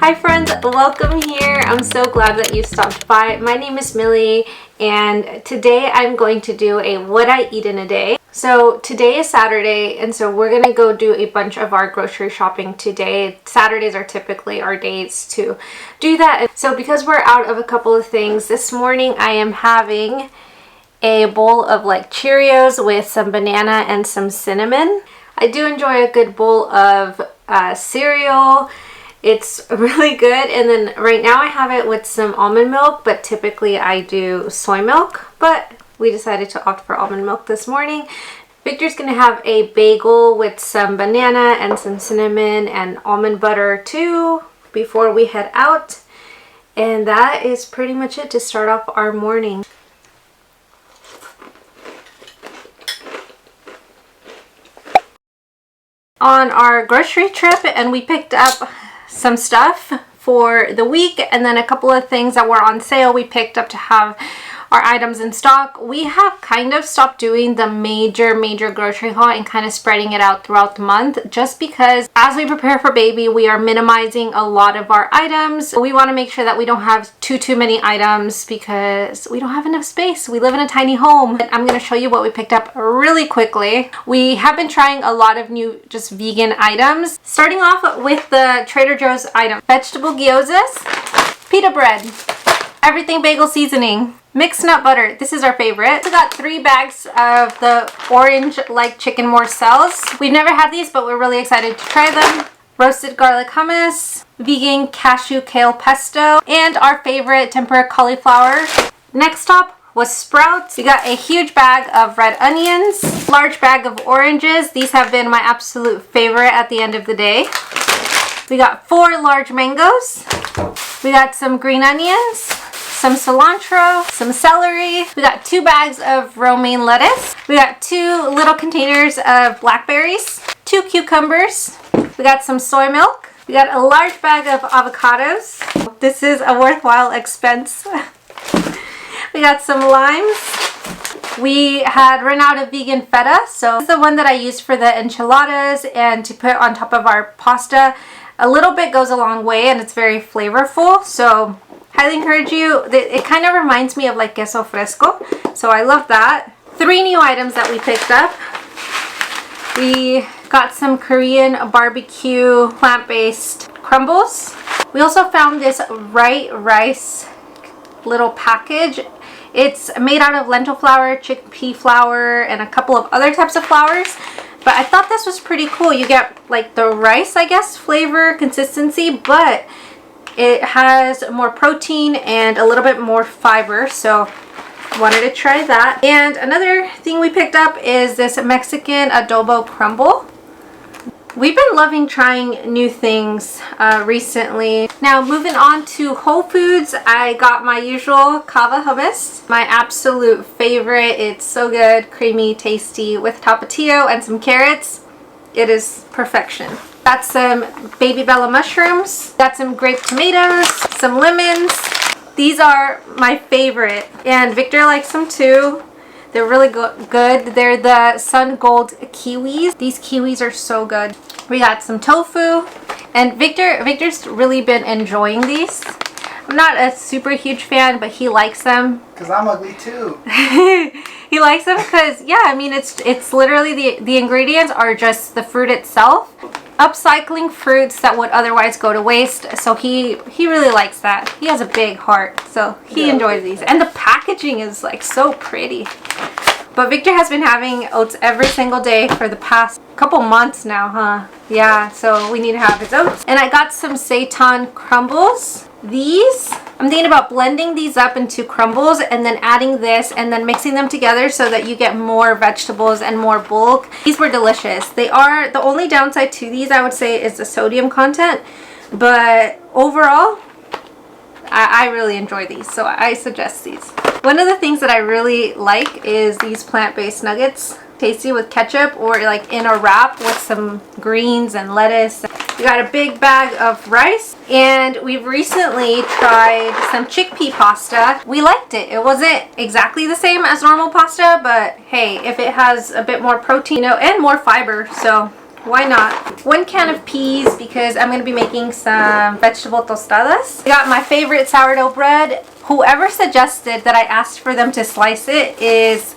Hi friends, welcome here. I'm so glad that you stopped by. My name is Millie and today I'm going to do a what I eat in a day. So today is Saturday and so we're gonna go do a bunch of our grocery shopping today. Saturdays are typically our days to do that. So because we're out of a couple of things, this morning I am having a bowl of like Cheerios with some banana and some cinnamon. I do enjoy a good bowl of cereal. It's really good. And then right now I have it with some almond milk, but typically I do soy milk, but we decided to opt for almond milk this morning. Victor's gonna have a bagel with some banana and some cinnamon and almond butter too before we head out. And that is pretty much it to start off our morning. On our grocery trip, and we picked up some stuff for the week and then a couple of things that were on sale we picked up to have our items in stock. We have kind of stopped doing the major grocery haul and kind of spreading it out throughout the month, just because as we prepare for baby we are minimizing a lot of our items. We want to make sure that we don't have too many items because we don't have enough space. We live in a tiny home. I'm going to show you what we picked up really quickly. We have been trying a lot of new just vegan items, starting off with the Trader Joe's item: vegetable gyozas, pita bread, everything bagel seasoning, mixed nut butter. This is our favorite. We got 3 bags of the orange like chicken morsels. We've never had these, but we're really excited to try them. Roasted garlic hummus, vegan cashew kale pesto, and our favorite tempura cauliflower. Next up was sprouts. We got a huge bag of red onions, large bag of oranges. These have been my absolute favorite at the end of the day. We got 4 large mangoes. We got some green onions, some cilantro, some celery. We got 2 bags of romaine lettuce. We got 2 little containers of blackberries, 2 cucumbers. We got some soy milk. We got a large bag of avocados. This is a worthwhile expense. We got some limes. We had run out of vegan feta, so this is the one that I used for the enchiladas and to put on top of our pasta. A little bit goes a long way and it's very flavorful, so highly encourage you. It kind of reminds me of like queso fresco, so I love that. 3 new items that we picked up. We got some Korean barbecue plant-based crumbles. We also found this rice little package. It's made out of lentil flour, chickpea flour, and a couple of other types of flours. But I thought this was pretty cool. You get like the rice, I guess, flavor, consistency, but it has more protein and a little bit more fiber, so wanted to try that. And another thing we picked up is this Mexican adobo crumble. We've been loving trying new things recently. Now moving on to Whole Foods, I got my usual kava hummus, my absolute favorite. It's so good, creamy, tasty, with tapatio and some carrots. It is perfection. Got some baby bella mushrooms, got some grape tomatoes, some lemons. These are my favorite and Victor likes them too. They're really good. They're the Sun Gold kiwis. These kiwis are so good. We got some tofu and Victor's really been enjoying these. I'm not a super huge fan, but he likes them. Cause I'm ugly too. He likes them because, yeah, I mean, it's literally the ingredients are just the fruit itself. Upcycling fruits that would otherwise go to waste, so he really likes that. He has a big heart, so he enjoys these, and the packaging is like so pretty. But Victor has been having oats every single day for the past couple months now, huh? Yeah, so we need to have his oats. And I got some seitan crumbles. These, I'm thinking about blending these up into crumbles and then adding this and then mixing them together so that you get more vegetables and more bulk. These were delicious. They are, the only downside to these I would say is the sodium content, but overall I really enjoy these, so I suggest these. One of the things that I really like is these plant-based nuggets. Tasty with ketchup or like in a wrap with some greens and lettuce. We got a big bag of rice and we've recently tried some chickpea pasta. We liked it. It wasn't exactly the same as normal pasta, but hey, if it has a bit more protein, and more fiber, so Why not? 1 can of peas because I'm going to be making some vegetable tostadas. I got my favorite sourdough bread. Whoever suggested that I asked for them to slice it is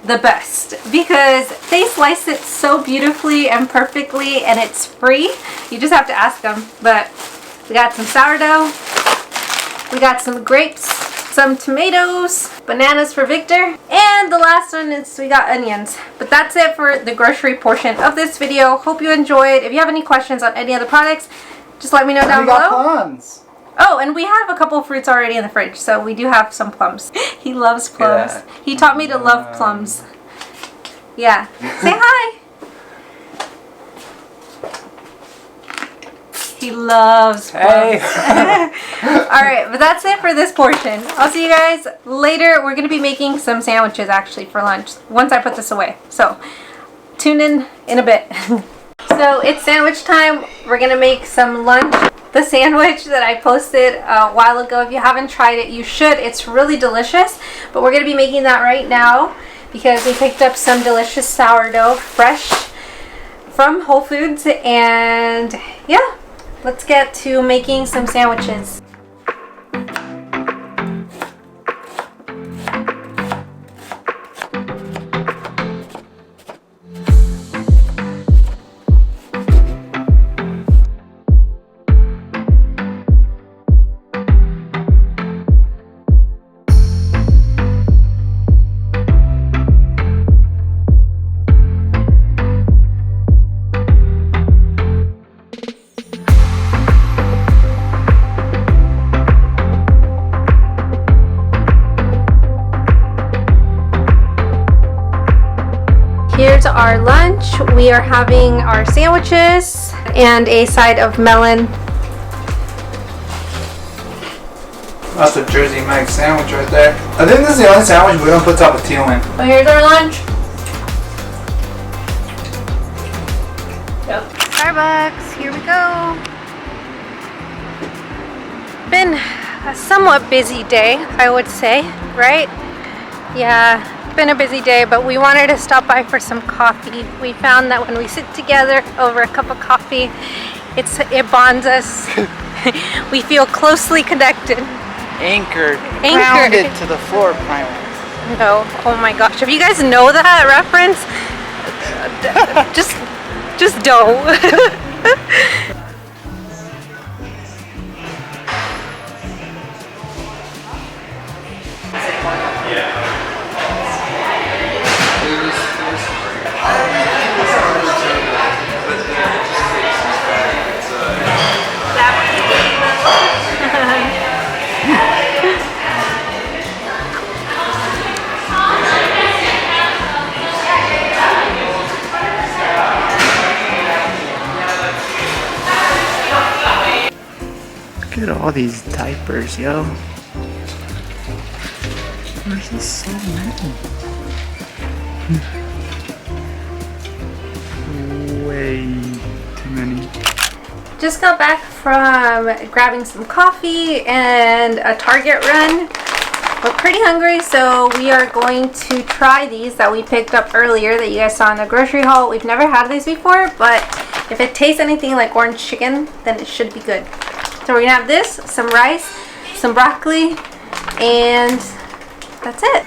the best because they slice it so beautifully and perfectly, and it's free. You just have to ask them. But we got some sourdough, we got some grapes, some tomatoes, bananas for Victor, and the last one is we got onions. But that's it for the grocery portion of this video. Hope you enjoyed. If you have any questions on any of the products, just let me know down below. We got plums. Oh, and we have a couple of fruits already in the fridge, so we do have some plums. He loves plums. Yeah. He taught me to love plums. Yeah. Say hi. He loves plums. Hey. Alright, but that's it for this portion. I'll see you guys later. We're going to be making some sandwiches actually for lunch once I put this away. So, tune in a bit. So, it's sandwich time. We're going to make some lunch. The sandwich that I posted a while ago, if you haven't tried it, you should. It's really delicious. But we're going to be making that right now because we picked up some delicious sourdough fresh from Whole Foods. And yeah, let's get to making some sandwiches. Here's our lunch. We are having our sandwiches and a side of melon. That's a Jersey Mike's sandwich right there. I think this is the only sandwich we don't put tapatio in. So here's our lunch. Yep. Starbucks, here we go. Been a somewhat busy day, I would say, right? Yeah. Been a busy day, but we wanted to stop by for some coffee. We found that when we sit together over a cup of coffee, it bonds us. We feel closely connected. Anchored. Grounded to the floor primer. No, oh my gosh. If you guys know that reference, just don't. Look at all these diapers, yo. There's just so many. Way too many. Just got back from grabbing some coffee and a Target run. We're pretty hungry, so we are going to try these that we picked up earlier that you guys saw in the grocery haul. We've never had these before, but if it tastes anything like orange chicken, then it should be good. So we're gonna have this, some rice, some broccoli, and that's it.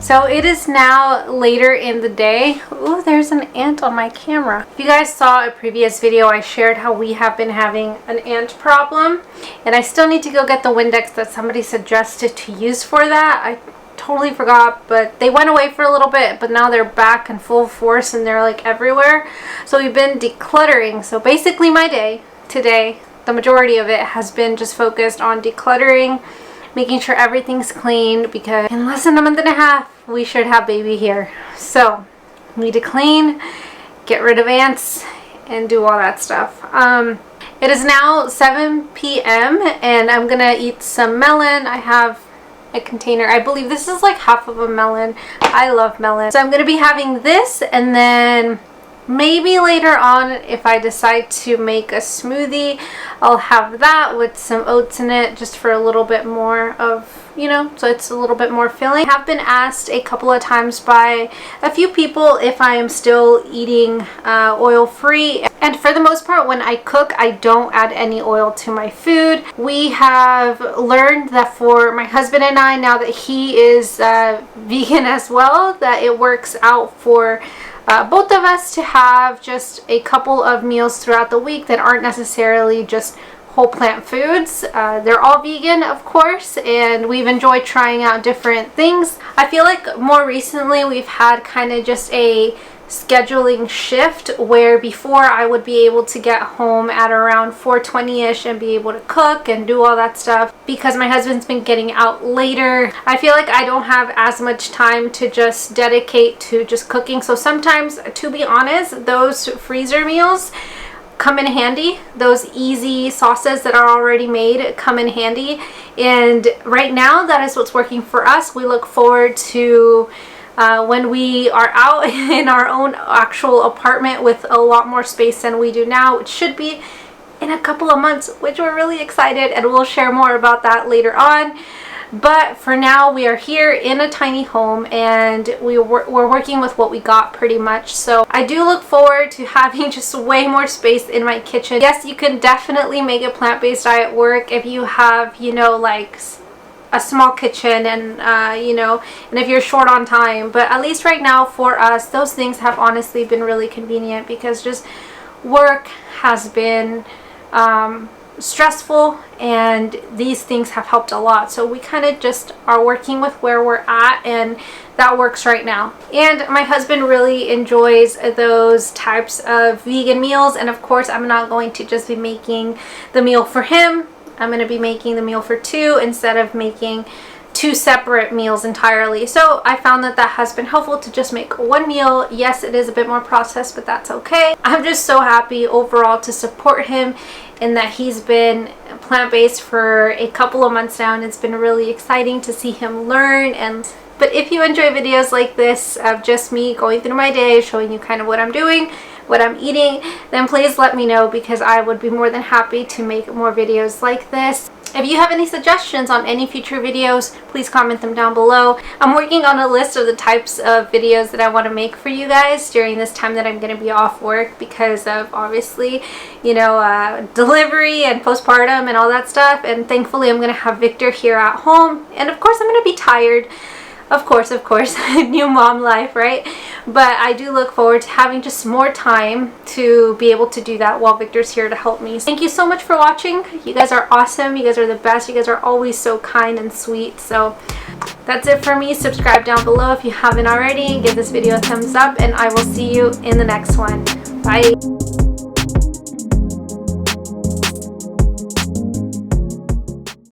So it is now later in the day. Ooh, there's an ant on my camera. If you guys saw a previous video, I shared how we have been having an ant problem, and I still need to go get the Windex that somebody suggested to use for that. I totally forgot, but they went away for a little bit, but now they're back in full force and they're like everywhere. So we've been decluttering. So basically my day today, the majority of it has been just focused on decluttering, making sure everything's clean, because in less than a month and a half we should have baby here. So we need to clean, get rid of ants, and do all that stuff. It is now 7 p.m. and I'm gonna eat some melon. I have a container. I believe this is like half of a melon. I love melon. So I'm gonna be having this, and then maybe later on, if I decide to make a smoothie, I'll have that with some oats in it, just for a little bit more of, you know, so it's a little bit more filling. I have been asked a couple of times by a few people if I am still eating oil-free. And for the most part, when I cook, I don't add any oil to my food. We have learned that for my husband and I, now that he is vegan as well, that it works out for both of us to have just a couple of meals throughout the week that aren't necessarily just whole plant foods. They're all vegan, of course, and we've enjoyed trying out different things. I feel like more recently we've had kind of just a scheduling shift, where before I would be able to get home at around 4:20ish and be able to cook and do all that stuff. Because my husband's been getting out later, I feel like I don't have as much time to just dedicate to just cooking. So sometimes, to be honest, those freezer meals come in handy. Those easy sauces that are already made come in handy, and right now that is what's working for us. We look forward to when we are out in our own actual apartment with a lot more space than we do now, which should be in a couple of months, which we're really excited, and we'll share more about that later on. But for now, we are here in a tiny home, and we're working with what we got pretty much. So I do look forward to having just way more space in my kitchen. Yes, you can definitely make a plant-based diet work if you have, you know, like a small kitchen and you know, and if you're short on time. But at least right now for us, those things have honestly been really convenient, because just work has been stressful, and these things have helped a lot. So we kind of just are working with where we're at, and that works right now. And my husband really enjoys those types of vegan meals, and of course I'm not going to just be making the meal for him. I'm going to be making the meal for two instead of making two separate meals entirely. So I found that that has been helpful to just make one meal. Yes, it is a bit more processed, but that's okay. I'm just so happy overall to support him in that he's been plant-based for a couple of months now, and it's been really exciting to see him learn. But if you enjoy videos like this of just me going through my day, showing you kind of what I'm doing, what I'm eating, then please let me know, because I would be more than happy to make more videos like this. If you have any suggestions on any future videos, please comment them down below. I'm working on a list of the types of videos that I want to make for you guys during this time that I'm going to be off work, because of obviously, you know, delivery and postpartum and all that stuff. And thankfully I'm going to have Victor here at home, and of course I'm going to be tired. Of course, new mom life, right? But I do look forward to having just more time to be able to do that while Victor's here to help me. Thank you so much for watching. You guys are awesome. You guys are the best. You guys are always so kind and sweet. So that's it for me. Subscribe down below if you haven't already. Give this video a thumbs up, and I will see you in the next one. Bye.